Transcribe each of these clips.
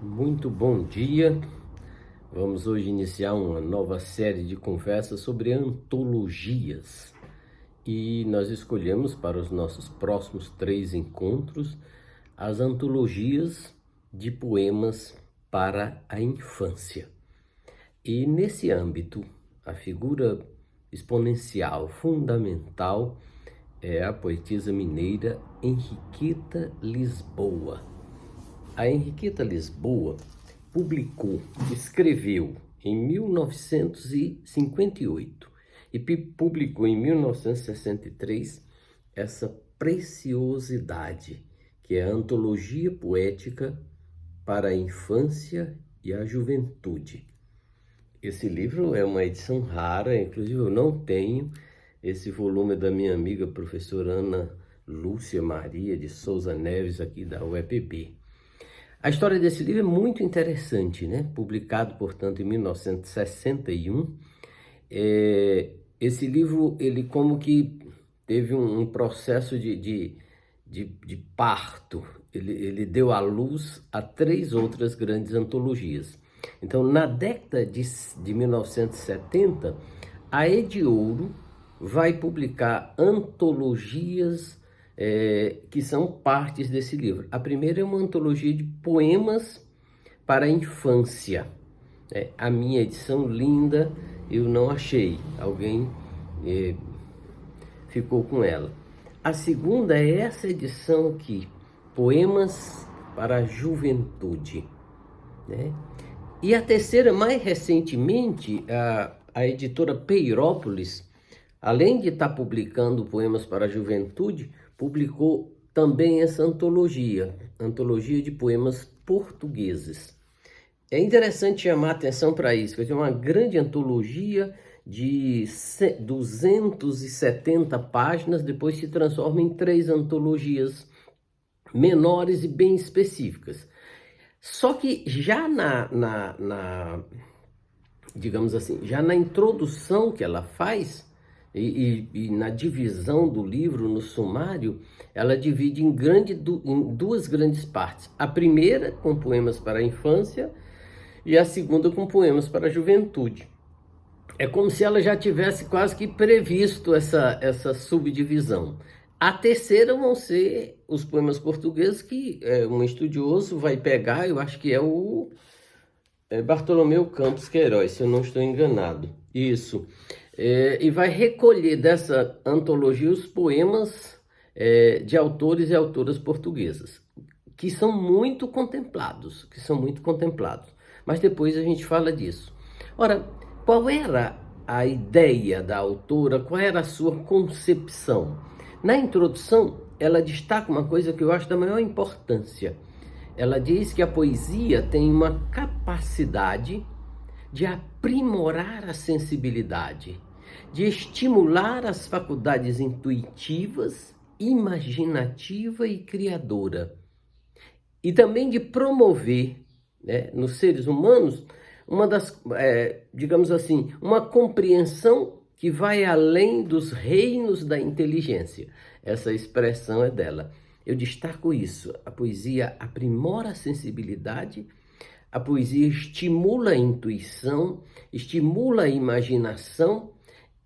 Muito bom dia. Vamos hoje iniciar uma nova série de conversas sobre antologias. E nós escolhemos para os nossos próximos 3 encontros as antologias de poemas para a infância. E nesse âmbito, a figura exponencial, fundamental, é a poetisa mineira Henriqueta Lisboa. A Henriqueta Lisboa escreveu em 1958 e publicou em 1963 essa preciosidade, que é a Antologia Poética para a Infância e a Juventude. Esse livro é uma edição rara, inclusive eu não tenho. Esse volume é da minha amiga professora Ana Lúcia Maria de Souza Neves, aqui da UEPB. A história desse livro é muito interessante, né? Publicado, portanto, em 1961. Esse livro, ele como que teve um processo de parto. Ele deu à luz a 3 outras grandes antologias. Então, na década de 1970, a Ediouro vai publicar antologias que são partes desse livro. A primeira é uma antologia de poemas para a infância. A minha edição linda eu não achei, alguém ficou com ela. A segunda é essa edição aqui, Poemas para a Juventude, né? E a terceira, mais recentemente, a editora Peirópolis, além de estar publicando Poemas para a Juventude, publicou também essa antologia de poemas portugueses. É interessante chamar a atenção para isso, que é uma grande antologia de 270 páginas, depois se transforma em 3 antologias menores e bem específicas. Só que já digamos assim, já na introdução que ela faz, e na divisão do livro, no sumário, ela divide em 2 grandes partes. A primeira com poemas para a infância e a segunda com poemas para a juventude. É como se ela já tivesse quase que previsto essa subdivisão. A terceira vão ser os poemas portugueses, que um estudioso vai pegar, eu acho que é o Bartolomeu Campos Queiroz, se eu não estou enganado. Isso. E vai recolher dessa antologia os poemas de autores e autoras portuguesas, que são muito contemplados, Mas depois a gente fala disso. Ora, qual era a ideia da autora? Qual era a sua concepção? Na introdução, ela destaca uma coisa que eu acho da maior importância. Ela diz que a poesia tem uma capacidade de aprimorar a sensibilidade, de estimular as faculdades intuitivas, imaginativa e criadora, e também de promover, né, nos seres humanos digamos assim, uma compreensão que vai além dos reinos da inteligência. Essa expressão é dela. Eu destaco isso. A poesia aprimora a sensibilidade, a poesia estimula a intuição, estimula a imaginação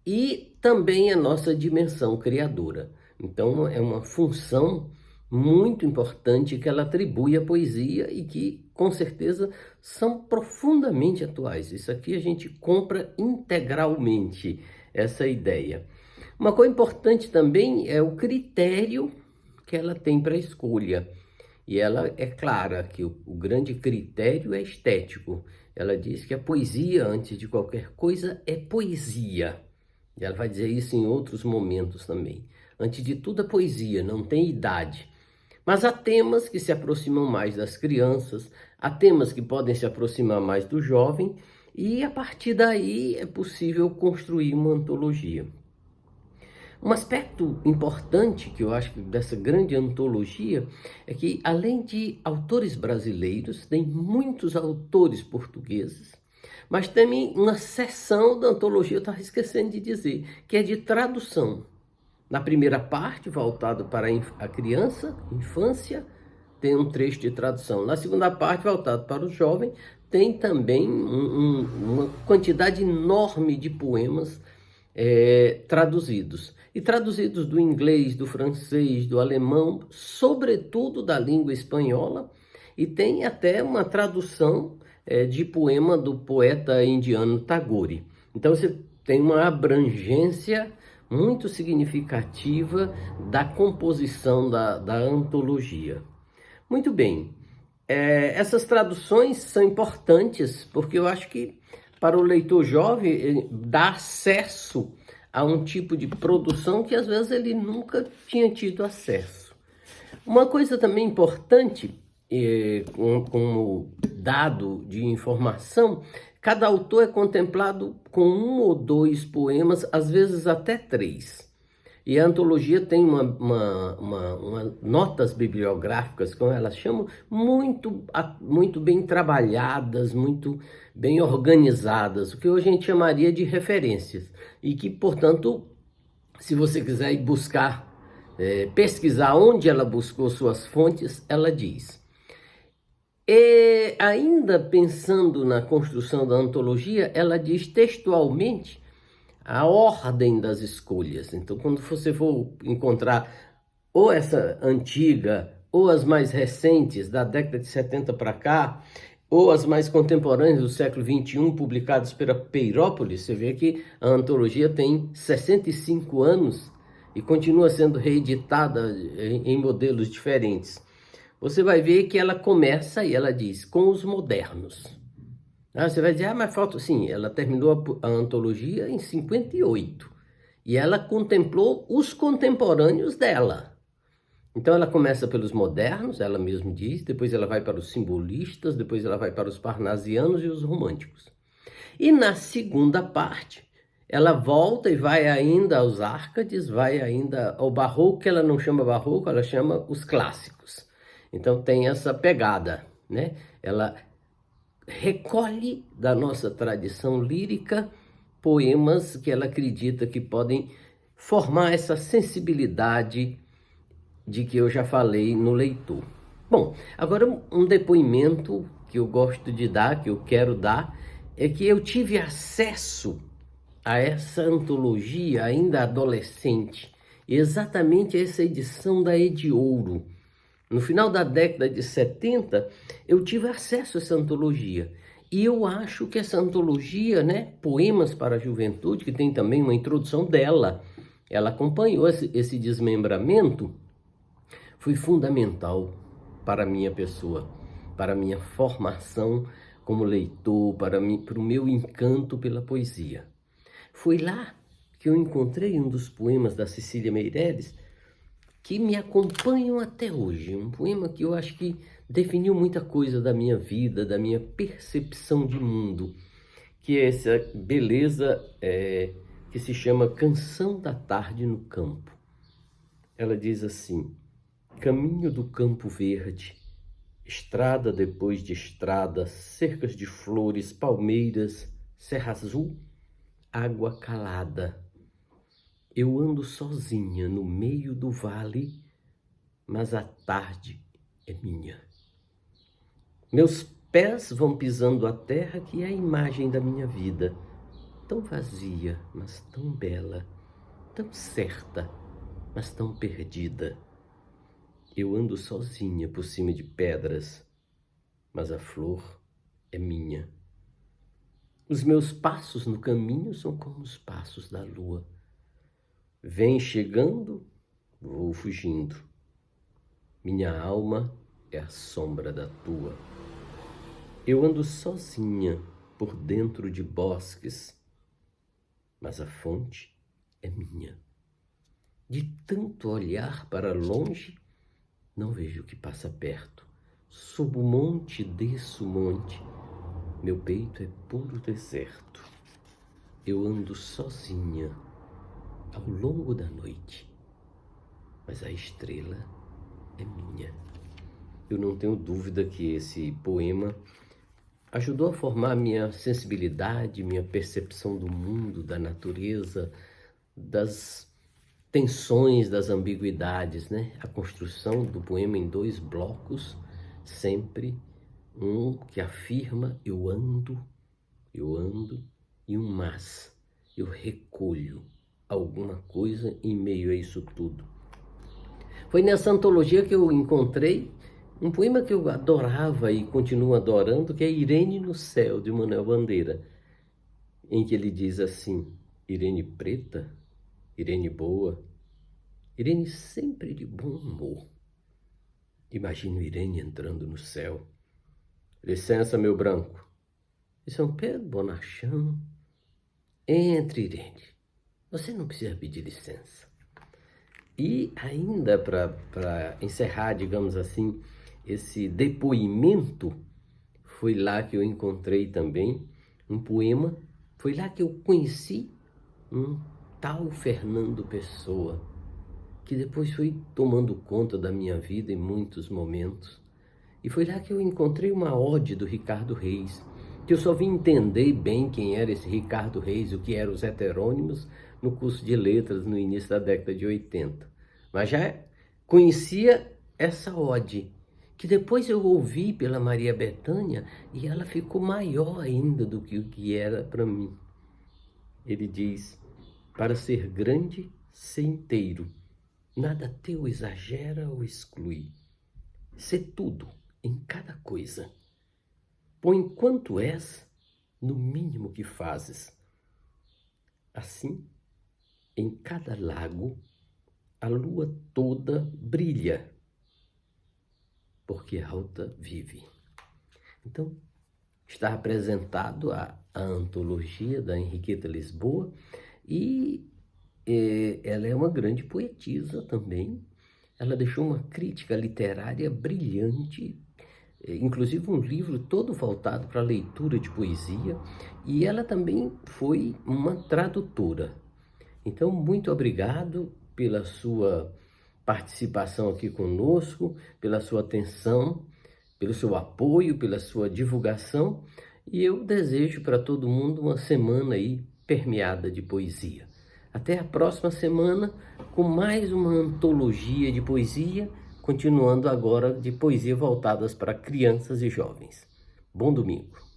e também a nossa dimensão criadora. Então, é uma função muito importante que ela atribui à poesia e que, com certeza, são profundamente atuais. Isso aqui a gente compra integralmente, essa ideia. Uma coisa importante também é o critério que ela tem para a escolha. E ela é clara que o grande critério é estético. Ela diz que a poesia, antes de qualquer coisa, é poesia. E ela vai dizer isso em outros momentos também. Antes de tudo, a poesia não tem idade. Mas há temas que se aproximam mais das crianças, há temas que podem se aproximar mais do jovem, e a partir daí é possível construir uma antologia. Um aspecto importante que eu acho dessa grande antologia é que, além de autores brasileiros, tem muitos autores portugueses, mas também uma seção da antologia, eu estava esquecendo de dizer, que é de tradução. Na primeira parte, voltado para a criança, infância, tem um trecho de tradução. Na segunda parte, voltado para o jovem, tem também uma quantidade enorme de poemas traduzidos. E traduzidos do inglês, do francês, do alemão, sobretudo da língua espanhola, e tem até uma tradução de poema do poeta indiano Tagore. Então você tem uma abrangência muito significativa da composição da antologia. Muito bem, essas traduções são importantes porque eu acho que para o leitor jovem dá acesso a um tipo de produção que às vezes ele nunca tinha tido acesso. Uma coisa também importante, como dado de informação, cada autor é contemplado com 1 ou 2 poemas, às vezes até 3. E a antologia tem notas bibliográficas, como elas chamam, muito bem trabalhadas, muito bem organizadas, o que hoje a gente chamaria de referências. E que, portanto, se você quiser ir buscar, pesquisar onde ela buscou suas fontes, ela diz. E ainda pensando na construção da antologia, ela diz textualmente a ordem das escolhas. Então, quando você for encontrar ou essa antiga, ou as mais recentes, da década de 70 para cá, ou as mais contemporâneas do século XXI, publicadas pela Peirópolis, você vê que a antologia tem 65 anos e continua sendo reeditada em modelos diferentes. Você vai ver que ela começa e ela diz, com os modernos. Você vai dizer, mas falta... Sim, ela terminou a antologia em 58. E ela contemplou os contemporâneos dela. Então ela começa pelos modernos, ela mesma diz, depois ela vai para os simbolistas, depois ela vai para os parnasianos e os românticos. E na segunda parte, ela volta e vai ainda aos Árcades, vai ainda ao barroco, que ela não chama barroco, ela chama os clássicos. Então tem essa pegada, né? Ela recolhe da nossa tradição lírica poemas que ela acredita que podem formar essa sensibilidade de que eu já falei no leitor. Bom, agora um depoimento que eu gosto de dar, que eu quero dar, é que eu tive acesso a essa antologia ainda adolescente, exatamente essa edição da Ediouro. No final da década de 70, eu tive acesso a essa antologia. E eu acho que essa antologia, né, Poemas para a Juventude, que tem também uma introdução dela, ela acompanhou esse desmembramento, foi fundamental para a minha pessoa, para a minha formação como leitor, para o meu encanto pela poesia. Foi lá que eu encontrei um dos poemas da Cecília Meirelles, que me acompanham até hoje. Um poema que eu acho que definiu muita coisa da minha vida, da minha percepção de mundo, que é essa beleza que se chama Canção da Tarde no Campo. Ela diz assim: caminho do campo verde, estrada depois de estrada, cercas de flores, palmeiras, serra azul, água calada. Eu ando sozinha no meio do vale, mas a tarde é minha. Meus pés vão pisando a terra que é a imagem da minha vida, tão vazia, mas tão bela, tão certa, mas tão perdida. Eu ando sozinha por cima de pedras, mas a flor é minha. Os meus passos no caminho são como os passos da lua. Vem chegando, vou fugindo. Minha alma é a sombra da tua. Eu ando sozinha por dentro de bosques, mas a fonte é minha. De tanto olhar para longe, não vejo o que passa perto. Sob o monte, desço o monte. Meu peito é puro deserto. Eu ando sozinha ao longo da noite, mas a estrela é minha. Eu não tenho dúvida que esse poema ajudou a formar minha sensibilidade, minha percepção do mundo, da natureza, das tensões, das ambiguidades, né? A construção do poema em 2 blocos sempre um que afirma eu ando, e um mas, eu recolho alguma coisa em meio a isso tudo. Foi nessa antologia que eu encontrei um poema que eu adorava e continuo adorando, que é Irene no Céu, de Manuel Bandeira, em que ele diz assim: Irene preta, Irene boa, Irene sempre de bom humor. Imagino Irene entrando no céu. Licença, meu branco. E São Pedro Bonachão. Entre, Irene. Você não precisa pedir licença. E ainda para encerrar, digamos assim, esse depoimento, foi lá que eu encontrei também um poema, foi lá que eu conheci um tal Fernando Pessoa, que depois foi tomando conta da minha vida em muitos momentos. E foi lá que eu encontrei uma ode do Ricardo Reis, que eu só vim entender bem quem era esse Ricardo Reis, o que eram os heterônimos, no curso de letras no início da década de 80. Mas já conhecia essa ode, que depois eu ouvi pela Maria Bethânia e ela ficou maior ainda do que o que era para mim. Ele diz: para ser grande, ser inteiro, nada teu exagera ou exclui. Sê tudo em cada coisa. Põe quanto és no mínimo que fazes. Assim, em cada lago, a lua toda brilha, porque alta vive. Então, está apresentado a antologia da Henriqueta Lisboa e ela é uma grande poetisa também. Ela deixou uma crítica literária brilhante, inclusive um livro todo voltado para a leitura de poesia, e ela também foi uma tradutora. Então, muito obrigado pela sua participação aqui conosco, pela sua atenção, pelo seu apoio, pela sua divulgação, e eu desejo para todo mundo uma semana aí permeada de poesia. Até a próxima semana com mais uma antologia de poesia, continuando agora de poesia voltadas para crianças e jovens. Bom domingo.